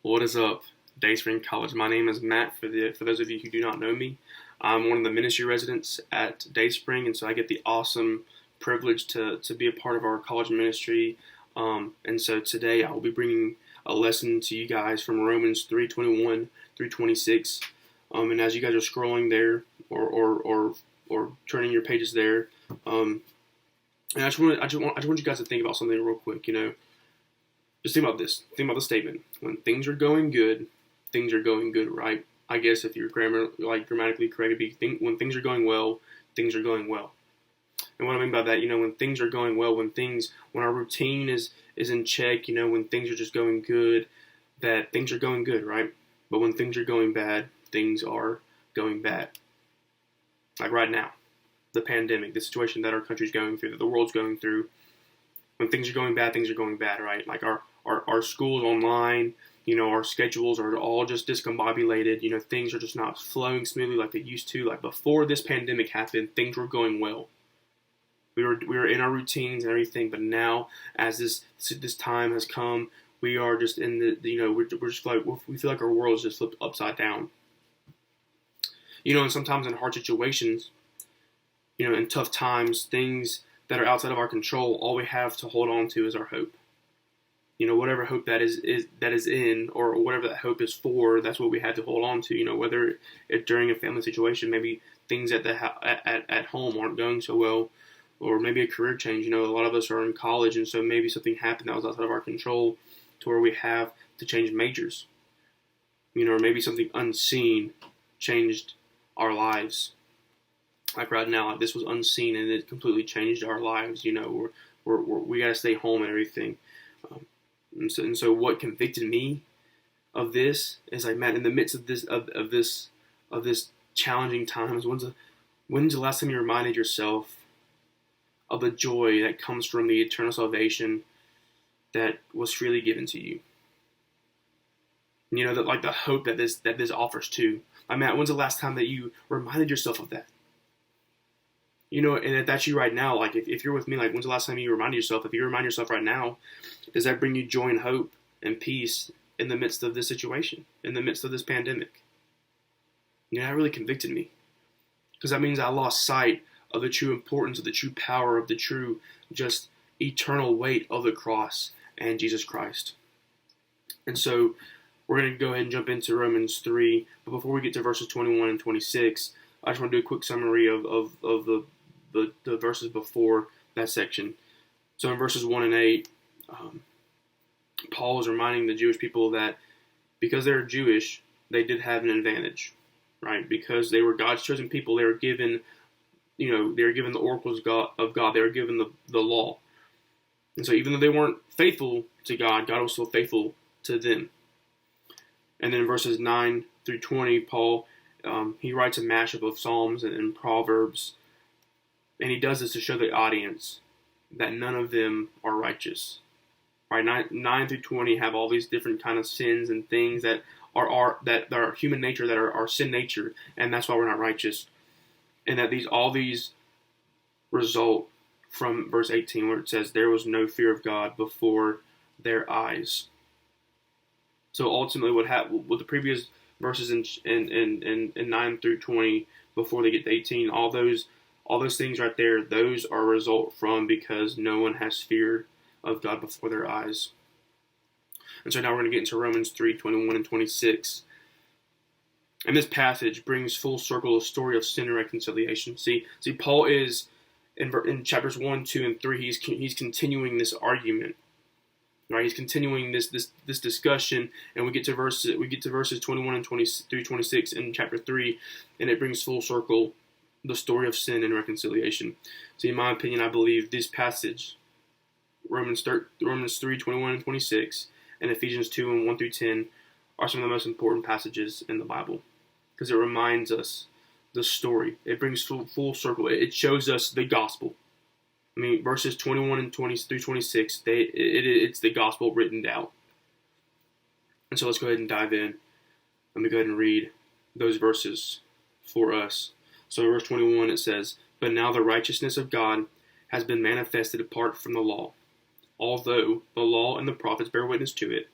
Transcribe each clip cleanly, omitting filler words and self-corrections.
What is up, Dayspring College? My name is Matt. For those of you who do not know me, I'm one of the ministry residents at Dayspring, and so I get the awesome privilege to be a part of our college ministry. And so today I will be bringing a lesson to you guys from Romans 3:21 through 26. And as you guys are scrolling there or turning your pages there, and I just want you guys to think about something real quick. Just think about this. Think about the statement. When things are going good, things are going good, right? I guess if you're grammatically correct, it'd be when things are going well, things are going well. And what I mean by that, when things are going well, when our routine is in check, when things are just going good, that things are going good, right? But when things are going bad, things are going bad. Like right now, the pandemic, the situation that our country's going through, that the world's going through. When things are going bad, right? Like our schools online, our schedules are all just discombobulated. Things are just not flowing smoothly like they used to. Like before this pandemic happened, things were going well. We were in our routines and everything, but now as this time has come, we are just in we're just like, we feel like our world is just flipped upside down. And sometimes in hard situations, in tough times, things that are outside of our control, all we have to hold on to is our hope. Whatever hope that is in, or whatever that hope is for, that's what we have to hold on to. Whether it during a family situation, maybe things at home aren't going so well, or maybe a career change. A lot of us are in college, and so maybe something happened that was outside of our control, to where we have to change majors. Or maybe something unseen changed our lives. Like right now, like this was unseen and it completely changed our lives. We gotta stay home and everything. And so what convicted me of this is like, man, in the midst of this challenging times, when's the last time you reminded yourself of the joy that comes from the eternal salvation that was freely given to you? That like the hope that this offers too. Like, man, when's the last time that you reminded yourself of that? And if that's you right now, like if you're with me, like when's the last time you reminded yourself? If you remind yourself right now, does that bring you joy and hope and peace in the midst of this situation, in the midst of this pandemic? That really convicted me, because that means I lost sight of the true importance, of the true power, of the true just eternal weight of the cross and Jesus Christ. And so we're going to go ahead and jump into Romans 3, but before we get to verses 21 and 26, I just want to do a quick summary of the verses before that section. So in verses 1 and 8, Paul is reminding the Jewish people that because they're Jewish, they did have an advantage, right? Because they were God's chosen people, they were given, they were given the oracles of God, they were given the law. And so even though they weren't faithful to God, God was still faithful to them. And then in verses 9 through 20, Paul, he writes a mashup of Psalms and Proverbs. And he does this to show the audience that none of them are righteous. Right? 9 through 20 have all these different kind of sins and things that are human nature, that are our sin nature, and that's why we're not righteous. And that all these result from verse 18, where it says, "There was no fear of God before their eyes." So ultimately, what the previous verses in 9 through 20, before they get to 18, all those things right there, those are a result from because no one has fear of God before their eyes. And so now we're going to get into Romans 3:21 and 26. And this passage brings full circle the story of sin and reconciliation. See, Paul is in chapters 1, 2, and 3. He's continuing this argument. Right, he's continuing this discussion, and we get to verses 21 and 20 through 26 in chapter 3, and it brings full circle the story of sin and reconciliation. So, in my opinion, I believe this passage, Romans 3:21 and 26, and Ephesians 2 and 1 through 10, are some of the most important passages in the Bible, because it reminds us the story. It brings full circle. It shows us the gospel. I mean, verses 21 and 20 through 26, it's the gospel written out. And so let's go ahead and dive in. Let me go ahead and read those verses for us. So in verse 21 it says, "But now the righteousness of God has been manifested apart from the law, although the law and the prophets bear witness to it.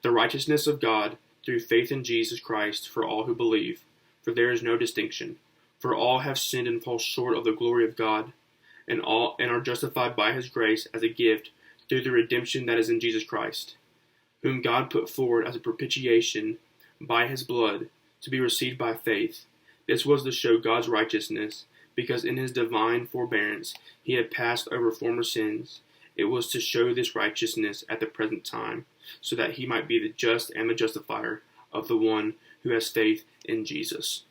the righteousness of God through faith in Jesus Christ for all who believe, for there is no distinction. For all have sinned and fall short of the glory of God, and are justified by his grace as a gift through the redemption that is in Jesus Christ, whom God put forward as a propitiation by his blood to be received by faith. This was to show God's righteousness, because in his divine forbearance he had passed over former sins. It was to show this righteousness at the present time, so that he might be the just and the justifier of the one who has faith in Jesus.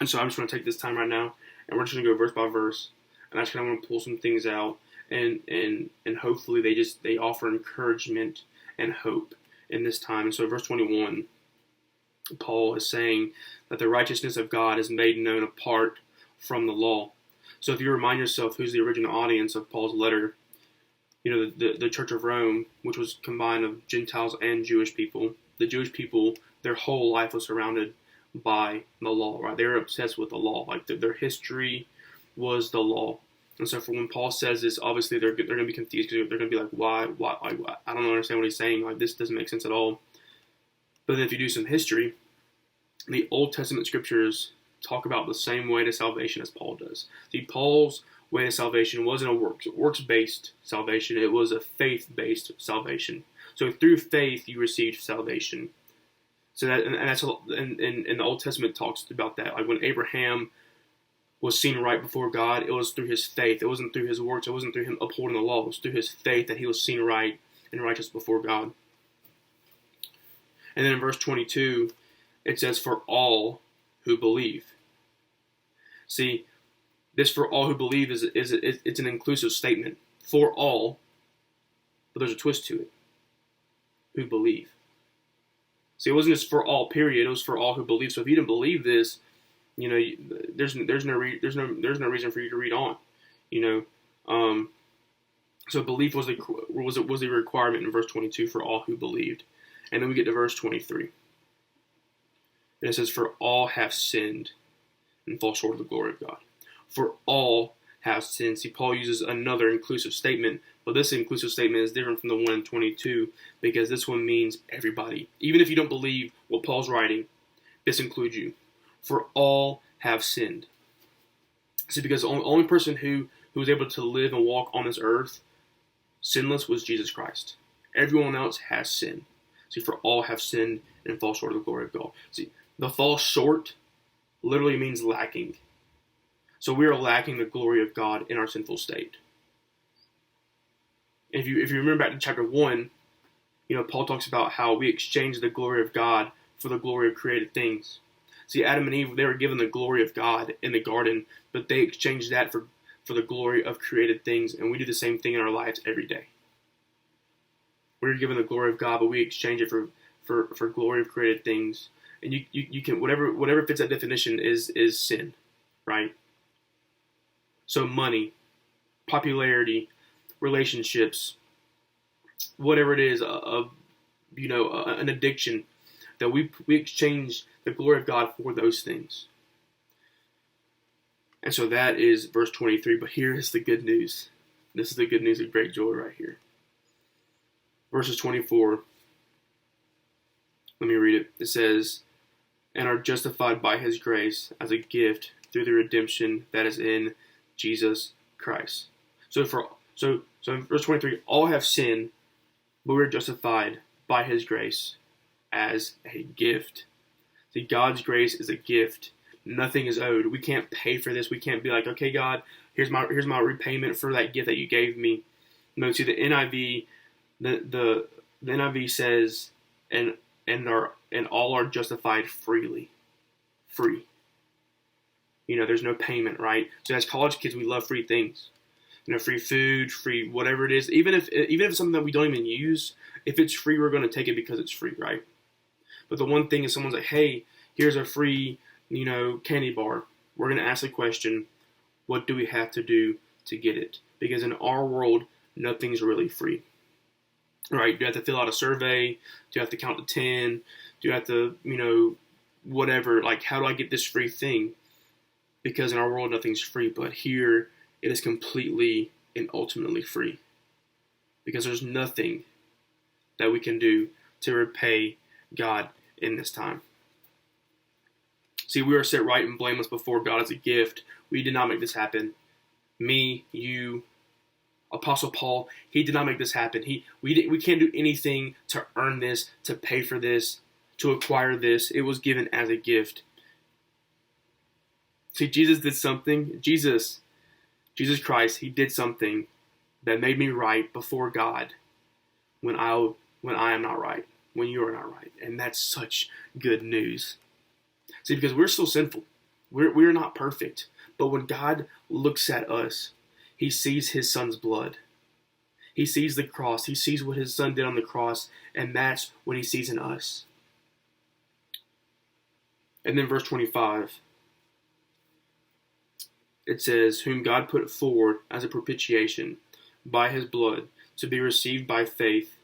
And so I'm just going to take this time right now, and we're just going to go verse by verse, and I just kind of want to pull some things out, and hopefully they offer encouragement and hope in this time. And so verse 21, Paul is saying that the righteousness of God is made known apart from the law. So if you remind yourself who's the original audience of Paul's letter, the Church of Rome, which was combined of Gentiles and Jewish people. The Jewish people, their whole life was surrounded by the law, right? They were obsessed with the law. Like their history was the law. And so for when Paul says this, obviously they're going to be confused, because they're going to be like, why? I don't understand what he's saying. Like, this doesn't make sense at all. But then if you do some history, the Old Testament scriptures talk about the same way to salvation as Paul does. See, Paul's way to salvation wasn't a works-based salvation. It was a faith-based salvation. So through faith, you received salvation. So that, and that's, and the Old Testament talks about that. Like when Abraham was seen right before God, it was through his faith. It wasn't through his works. It wasn't through him upholding the law. It was through his faith that he was seen right and righteous before God. And then in verse 22, it says, for all who believe. See, this for all who believe it's an inclusive statement. For all, but there's a twist to it. Who believe. See, it wasn't just for all, period. It was for all who believe. So if you didn't believe this, there's no reason for you to read on. So belief was the requirement in verse 22 for all who believed. And then we get to verse 23. And it says, for all have sinned and fall short of the glory of God. For all have sinned. See, Paul uses another inclusive statement, but this inclusive statement is different from the one in 22, because this one means everybody. Even if you don't believe what Paul's writing, this includes you. For all have sinned. See, because the only person who was able to live and walk on this earth sinless was Jesus Christ. Everyone else has sinned. See, for all have sinned and fall short of the glory of God. See, the fall short literally means lacking. So we are lacking the glory of God in our sinful state. If you remember back to chapter 1, Paul talks about how we exchange the glory of God for the glory of created things. See, Adam and Eve, they were given the glory of God in the garden, but they exchanged that for the glory of created things, and we do the same thing in our lives every day. We're given the glory of God, but we exchange it for glory of created things. And you can whatever fits that definition is sin, right? So money, popularity, relationships, whatever it is, an addiction, that we exchange the glory of God for those things. And so that is verse 23. But here is the good news. This is the good news of great joy right here. Verses 24. Let me read it. It says, and are justified by his grace as a gift through the redemption that is in Jesus Christ. So in verse 23, all have sinned, but we're justified by his grace as a gift. See, God's grace is a gift. Nothing is owed. We can't pay for this. We can't be like, okay, God, here's my repayment for that gift that you gave me. No, see, the NIV, the NIV says, and all are justified freely. Free. There's no payment, right? So as college kids, we love free things. Free food, free whatever it is. Even if it's something that we don't even use, if it's free, we're going to take it because it's free, right? But the one thing is, someone's like, hey, here's a free, candy bar. We're going to ask the question, what do we have to do to get it? Because in our world, nothing's really free. Right? Do you have to fill out a survey? Do you have to count to 10? Do you have to, whatever, like, how do I get this free thing? Because in our world, nothing's free. But here, it is completely and ultimately free. Because there's nothing that we can do to repay God in this time. See, we are set right and blameless before God as a gift. We did not make this happen. Me, you, Apostle Paul, he did not make this happen. We can't do anything to earn this, to pay for this, to acquire this. It was given as a gift. See, Jesus did something. Jesus Christ, he did something that made me right before God when I am not right, when you are not right. And that's such good news. See, because we're still sinful. We're not perfect. But when God looks at us, he sees his son's blood. He sees the cross. He sees what his son did on the cross. And that's what he sees in us. And then verse 25. It says, whom God put forward as a propitiation by his blood to be received by faith.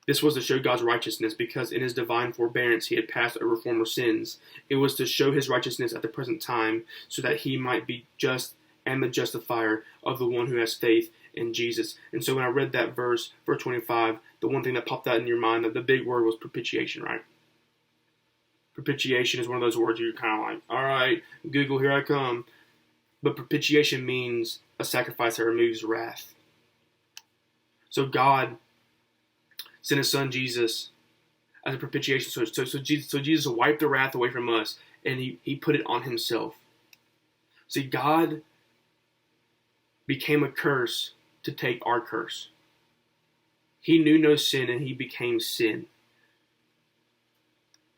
This was to show God's righteousness, because in his divine forbearance he had passed over former sins. It was to show his righteousness at the present time, so that he might be just and the justifier of the one who has faith in Jesus. And so when I read that verse 25, the one thing that popped out in your mind, that the big word was propitiation, right? Propitiation is one of those words you're kind of like, all right, Google, here I come. But propitiation means a sacrifice that removes wrath. So God sent his son Jesus as a propitiation. So Jesus wiped the wrath away from us, and he put it on himself. See, God became a curse to take our curse. He knew no sin, and he became sin.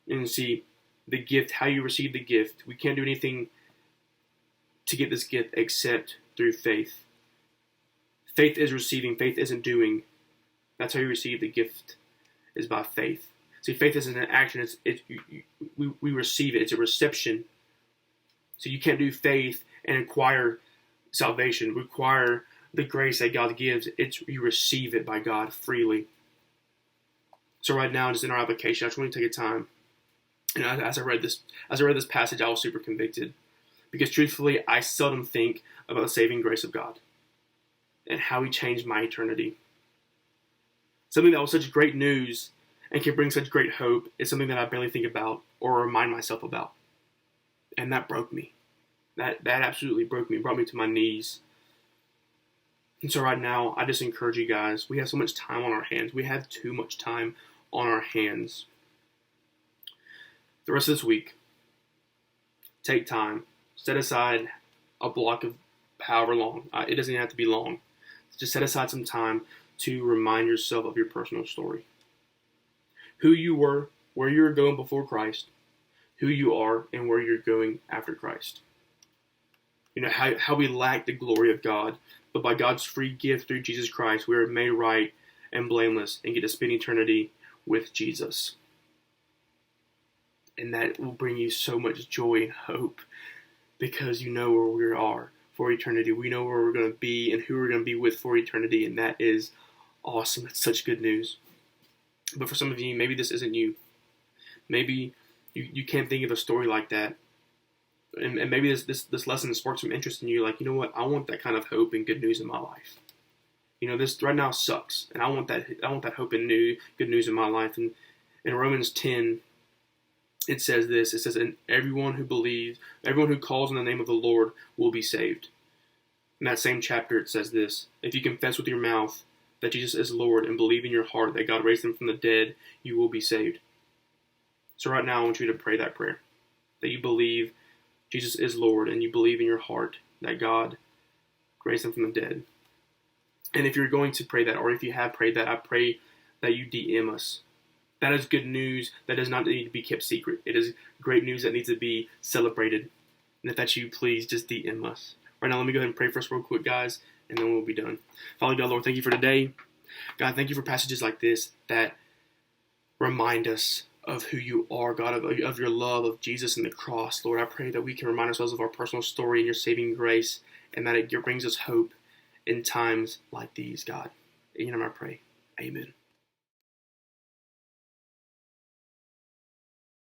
And see, the gift, how you receive the gift, we can't do anything to get this gift except through faith. Faith is receiving, faith isn't doing. That's how you receive the gift, is by faith. See, faith isn't an action, we receive it, it's a reception. So you can't do faith and acquire salvation, require the grace that God gives. You receive it by God freely. So right now, just in our application, I just want to take a time. And as I read this passage, I was super convicted. Because truthfully, I seldom think about the saving grace of God and how he changed my eternity. Something that was such great news and can bring such great hope is something that I barely think about or remind myself about. And that broke me. That absolutely broke me, brought me to my knees. And so right now, I just encourage you guys, we have so much time on our hands. We have too much time on our hands. The rest of this week, take time. Set aside a block of however long. It doesn't even have to be long. Just set aside some time to remind yourself of your personal story. Who you were, where you were going before Christ, who you are, and where you're going after Christ. You know, how we lack the glory of God, but by God's free gift through Jesus Christ, we are made right and blameless and get to spend eternity with Jesus. And that will bring you so much joy and hope, because you know where we are for eternity. We know where we're going to be and who we're going to be with for eternity, and that is awesome. It's such good news. But for some of you, maybe this isn't you. Maybe you can't think of a story like that. And maybe this lesson sparks some interest in you. Like, you know what? I want that kind of hope and good news in my life. You know, this right now sucks, and I want that hope and good news in my life. And in Romans 10, it says this. It says, and everyone who calls on the name of the Lord will be saved. In that same chapter, it says this. If you confess with your mouth that Jesus is Lord and believe in your heart that God raised him from the dead, you will be saved. So right now, I want you to pray that prayer. That you believe Jesus is Lord and you believe in your heart that God raised him from the dead. And if you're going to pray that, or if you have prayed that, I pray that you DM us. That is good news that does not need to be kept secret. It is great news that needs to be celebrated. And if that's you, please just DM us. Right now, let me go ahead and pray for us real quick, guys, and then we'll be done. Father God, Lord, thank you for today. God, thank you for passages like this that remind us of who you are, God, of your love, of Jesus and the cross. Lord, I pray that we can remind ourselves of our personal story and your saving grace, and that it brings us hope in times like these, God. In your name I pray. Amen.